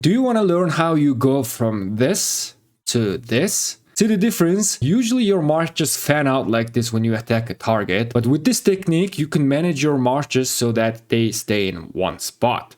Do you want to learn how you go from this to this? See the difference? Usually your marches fan out like this when you attack a target, but with this technique you can manage your marches so that they stay in one spot.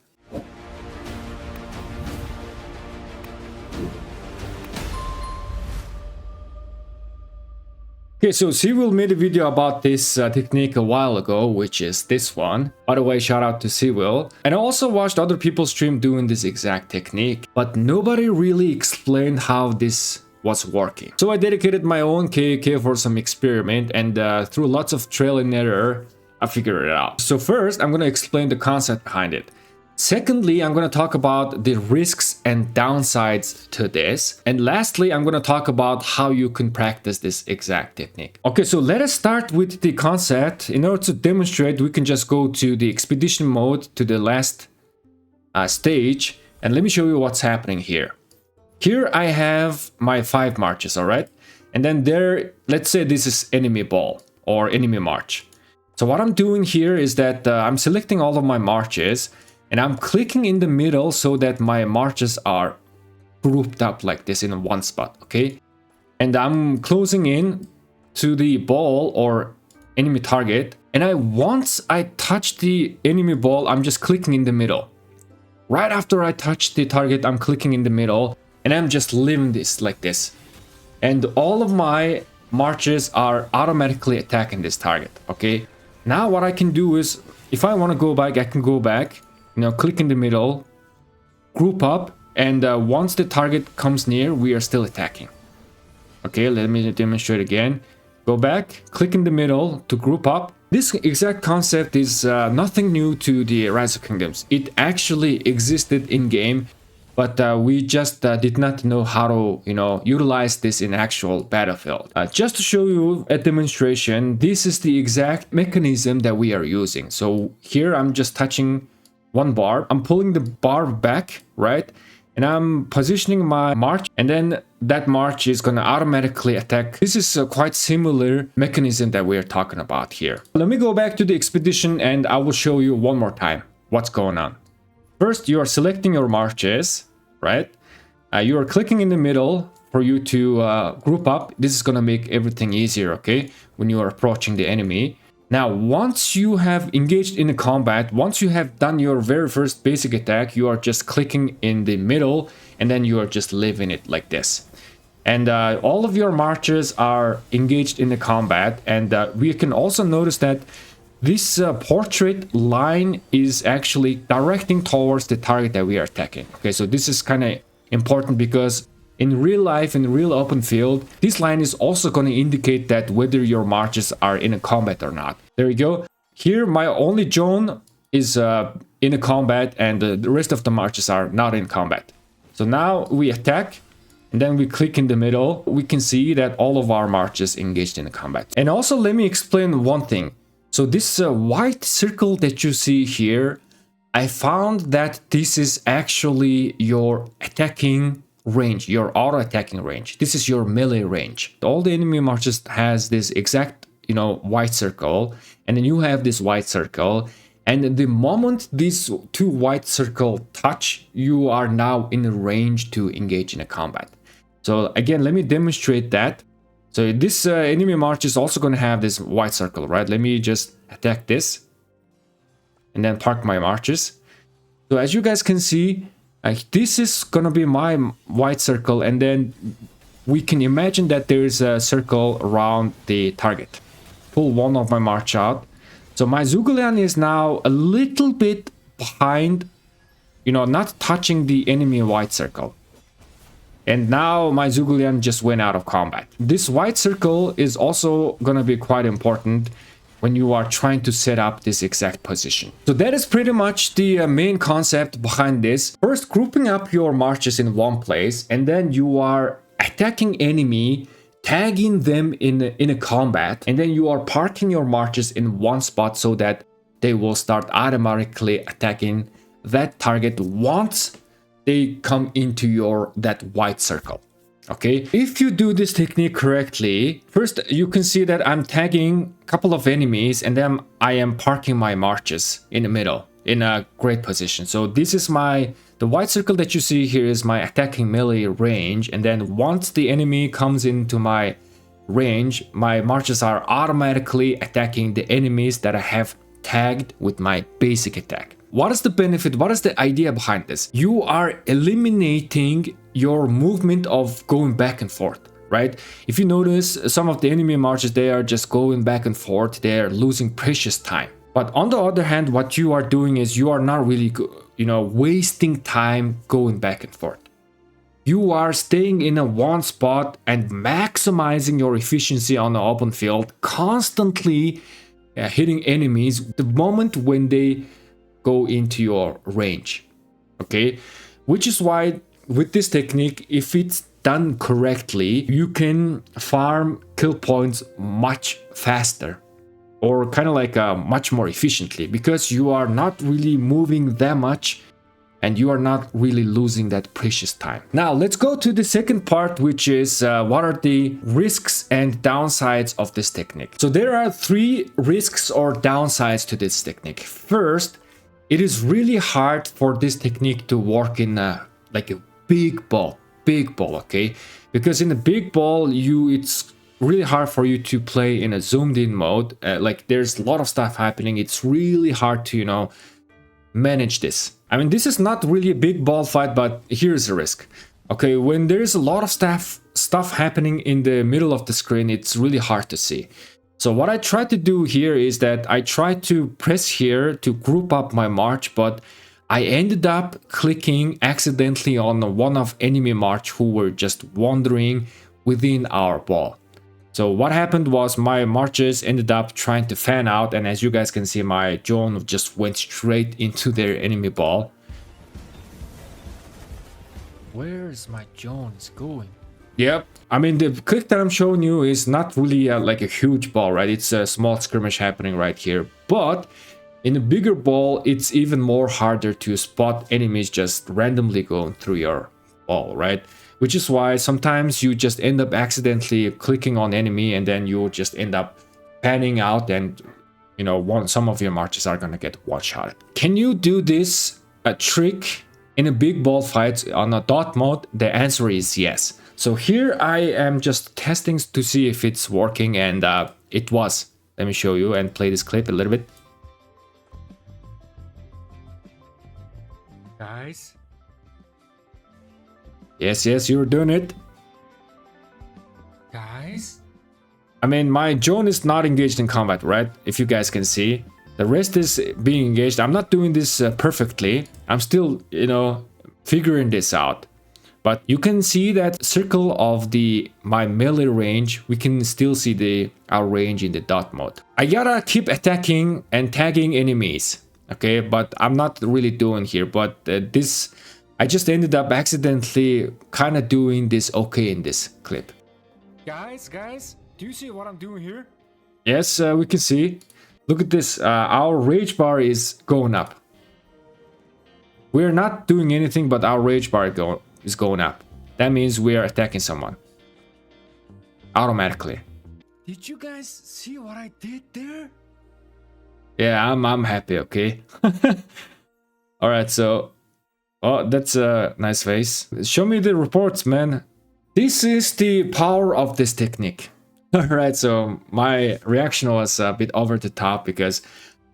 Okay, so Civil made a video about this technique a while ago, which is this one. By the way, shout out to Civil. And I also watched other people stream doing this exact technique, but nobody really explained how this was working. So I dedicated my own KK for some experiment, and through lots of trial and error, I figured it out. So first, I'm going to explain the concept behind it. Secondly, I'm going to talk about the risks and downsides to this. And lastly, I'm going to talk about how you can practice this exact technique. Okay, so let us start with the concept. In order to demonstrate, we can just go to the expedition mode to the last stage. And let me show you what's happening here. Here I have my 5 marches, all right? And then there, let's say this is enemy ball or enemy march. So what I'm doing here is that I'm selecting all of my marches, and I'm clicking in the middle so that my marches are grouped up like this in one spot, okay? And I'm closing in to the ball or enemy target. And once I touch the enemy ball, I'm just clicking in the middle. Right after I touch the target, I'm clicking in the middle, and I'm just leaving this like this. And all of my marches are automatically attacking this target, okay? Now what I can do is, if I want to go back, I can go back. Click in the middle, group up, and once the target comes near, we are still attacking. Okay, let me demonstrate again. Go back, click in the middle to group up. This exact concept is nothing new to the Rise of Kingdoms. It actually existed in game, but we just did not know how to, utilize this in actual battlefield. Just to show you a demonstration, this is the exact mechanism that we are using. So here I'm just touching one bar, I'm pulling the bar back, right? And I'm positioning my march, and then that march is going to automatically attack. This is a quite similar mechanism that we're talking about here. Let me go back to the expedition and I will show you one more time what's going on. First, you are selecting your marches, right? You are clicking in the middle for you to group up. This is going to make everything easier, okay? When you are approaching the enemy. Now, once you have engaged in a combat, once you have done your very first basic attack, you are just clicking in the middle, and then you are just leaving it like this. And all of your marches are engaged in the combat, and we can also notice that this portrait line is actually directing towards the target that we are attacking. Okay, so this is kind of important because in real life, in real open field, this line is also going to indicate that whether your marches are in a combat or not. There you go. Here, my only zone is in a combat, and the rest of the marches are not in combat. So now we attack, and then we click in the middle. We can see that all of our marches engaged in a combat. And also, let me explain one thing. So this white circle that you see here, I found that this is actually your attacking range, your auto attacking range. This is your melee range. All the enemy marches has this exact, white circle, and then you have this white circle, and the moment these two white circle touch, you are now in a range to engage in a combat. So again, let me demonstrate that. So this enemy march is also going to have this white circle, right? Let me just attack this and then park my marches. So as you guys can see, this is gonna be my white circle, and then we can imagine that there is a circle around the target. Pull one of my march out. So my Zhuge is now a little bit behind, not touching the enemy white circle. And now my Zhuge just went out of combat. This white circle is also gonna be quite important when you are trying to set up this exact position. So that is pretty much the main concept behind this. First, grouping up your marches in one place, and then you are attacking enemy, tagging them in a combat, and then you are parking your marches in one spot so that they will start automatically attacking that target once they come into that white circle. Okay, if you do this technique correctly, first you can see that I'm tagging a couple of enemies, and then I am parking my marches in the middle in a great position. So this is the The white circle that you see here is my attacking melee range, and then once the enemy comes into my range, my marches are automatically attacking the enemies that I have tagged with my basic attack. What is the benefit? What is the idea behind this? You are eliminating your movement of going back and forth, right? If you notice, some of the enemy marches, they are just going back and forth. They are losing precious time. But on the other hand, what you are doing is you are not really, wasting time going back and forth. You are staying in a one spot and maximizing your efficiency on the open field, constantly hitting enemies the moment when they go into your range. Okay, which is why with this technique, if it's done correctly, you can farm kill points much faster, or kind of like much more efficiently, because you are not really moving that much and you are not really losing that precious time. Now let's go to the second part, which is what are the risks and downsides of this technique. So there are 3 risks or downsides to this technique. First, it is really hard for this technique to work in like a big ball, okay? Because in a big ball, it's really hard for you to play in a zoomed in mode. Like there's a lot of stuff happening. It's really hard to, manage this. I mean, this is not really a big ball fight, but here's the risk. Okay, when there's a lot of stuff happening in the middle of the screen, it's really hard to see. So what I try to do here is that I try to press here to group up my march, but I ended up clicking accidentally on one of enemy march who were just wandering within our ball. So what happened was my marches ended up trying to fan out, and as you guys can see, my drone just went straight into their enemy ball. Where is my drones going? Yep. I mean, the click that I'm showing you is not really like a huge ball, right? It's a small skirmish happening right here. But in a bigger ball, it's even more harder to spot enemies just randomly going through your ball, right? Which is why sometimes you just end up accidentally clicking on enemy, and then you just end up panning out, and some of your marches are gonna get one-shotted. Can you do this trick in a big ball fight on a dot mode? The answer is yes. So here I am just testing to see if it's working, and it was. Let me show you and play this clip a little bit. Guys. Yes, you're doing it. Guys. I mean, my drone is not engaged in combat, right? If you guys can see. The rest is being engaged. I'm not doing this perfectly. I'm still, figuring this out. But you can see that circle of my melee range. We can still see our range in the dot mode. I gotta keep attacking and tagging enemies. Okay, but I'm not really doing here. But I just ended up accidentally kind of doing this okay in this clip. Guys, do you see what I'm doing here? Yes, we can see. Look at this. Our rage bar is going up. We're not doing anything, but our rage bar is going up. That means we are attacking someone. Automatically. Did you guys see what I did there? Yeah, I'm happy, okay? Alright, so... Oh, that's a nice face. Show me the reports, man. This is the power of this technique. Alright, so my reaction was a bit over the top because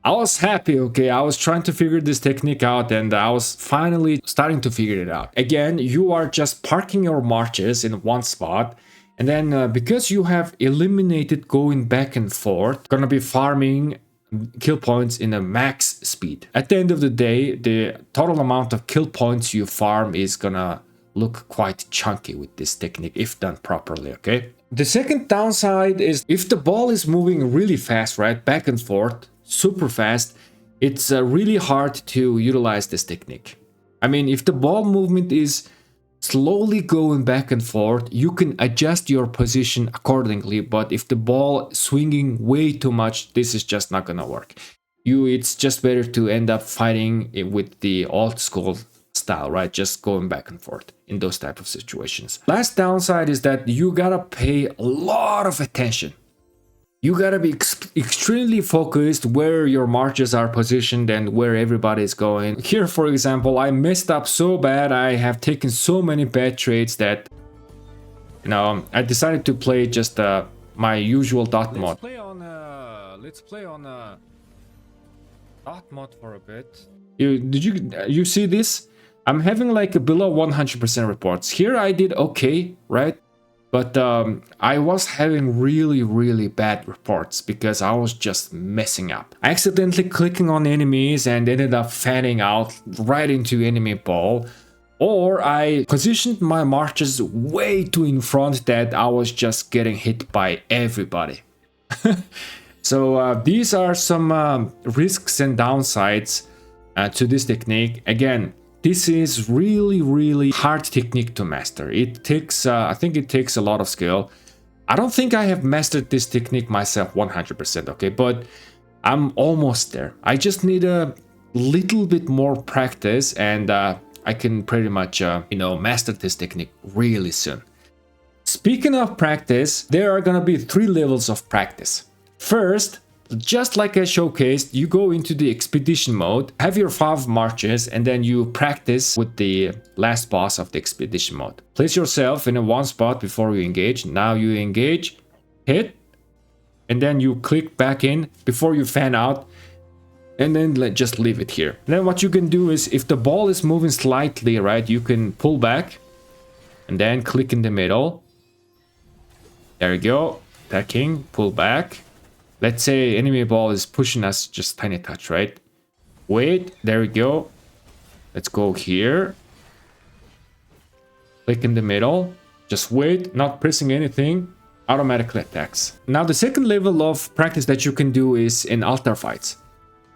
I was happy, okay? I was trying to figure this technique out, and I was finally starting to figure it out. Again, you are just parking your marches in one spot, and then because you have eliminated going back and forth, gonna be farming kill points in a max speed. At the end of the day, the total amount of kill points you farm is gonna look quite chunky with this technique if done properly, okay? The second downside is if the ball is moving really fast, right, back and forth, super fast, it's really hard to utilize this technique. I mean, if the ball movement is slowly going back and forth, you can adjust your position accordingly, but if the ball swinging way too much, this is just not gonna work. It's just better to end up fighting with the old school style, right? Just going back and forth in those type of situations. Last downside is that you gotta pay a lot of attention. You gotta be extremely focused where your marches are positioned and where everybody is going. Here, for example, I messed up so bad. I have taken so many bad trades that, you know, I decided to play just my usual dot mod. Let's play on dot mod for a bit. You see this? I'm having like a below 100% reports. Here I did okay, right? But I was having really bad reports because I was just messing up. I accidentally clicking on enemies and ended up fanning out right into enemy ball. Or I positioned my marches way too in front that I was just getting hit by everybody. So these are some risks and downsides to this technique. Again, this is really hard technique to master. It takes, I think it takes a lot of skill. I don't think I have mastered this technique myself 100%, okay? But I'm almost there. I just need a little bit more practice and I can pretty much, you know, master this technique really soon. Speaking of practice, there are gonna be 3 levels of practice. First, just like I showcased, you go into the expedition mode, have your 5 marches, and then you practice with the last boss of the expedition mode. Place yourself in a one spot before you engage. Now you engage, hit, and then you click back in before you fan out, and then just leave it here. And then what you can do is, if the ball is moving slightly, right, you can pull back, and then click in the middle. There you go, attacking, pull back. Let's say enemy ball is pushing us just tiny touch, right? Wait, there we go. Let's go here. Click in the middle. Just wait, not pressing anything. Automatically attacks. Now the second level of practice that you can do is in altar fights.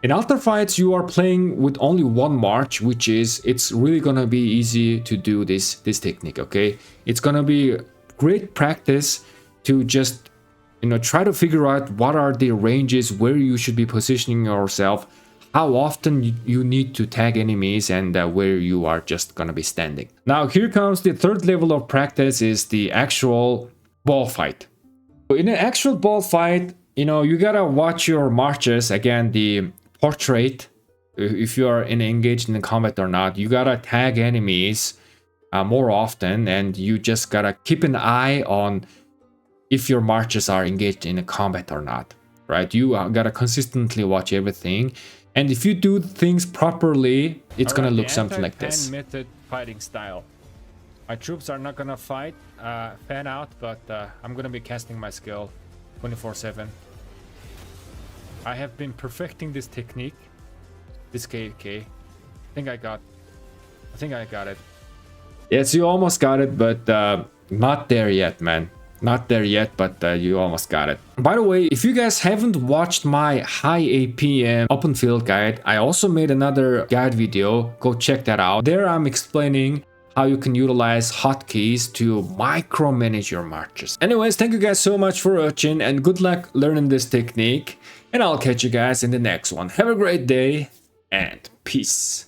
In altar fights, you are playing with only one march, which is, it's really gonna be easy to do this technique, okay? It's gonna be great practice to just, you know, try to figure out what are the ranges, where you should be positioning yourself, how often you need to tag enemies, and where you are just gonna be standing. Now here comes the third level of practice, is the actual ball fight. So in an actual ball fight, you know, you gotta watch your marches. Again, the portrait, if you are engaged in combat or not, you gotta tag enemies more often, and you just gotta keep an eye on if your marches are engaged in a combat or not, right? You gotta consistently watch everything, and if you do things properly, it's gonna look something like this. Method fighting style. My troops are not gonna fight, fan out, but I'm gonna be casting my skill 24/7. I have been perfecting this technique, this KK. I think I got it. Yes, you almost got it, but not there yet, man. Not there yet, but you almost got it. By the way, if you guys haven't watched my high APM open field guide, I also made another guide video. Go check that out. There I'm explaining how you can utilize hotkeys to micromanage your marches. Anyways, thank you guys so much for watching, and good luck learning this technique. And I'll catch you guys in the next one. Have a great day and peace.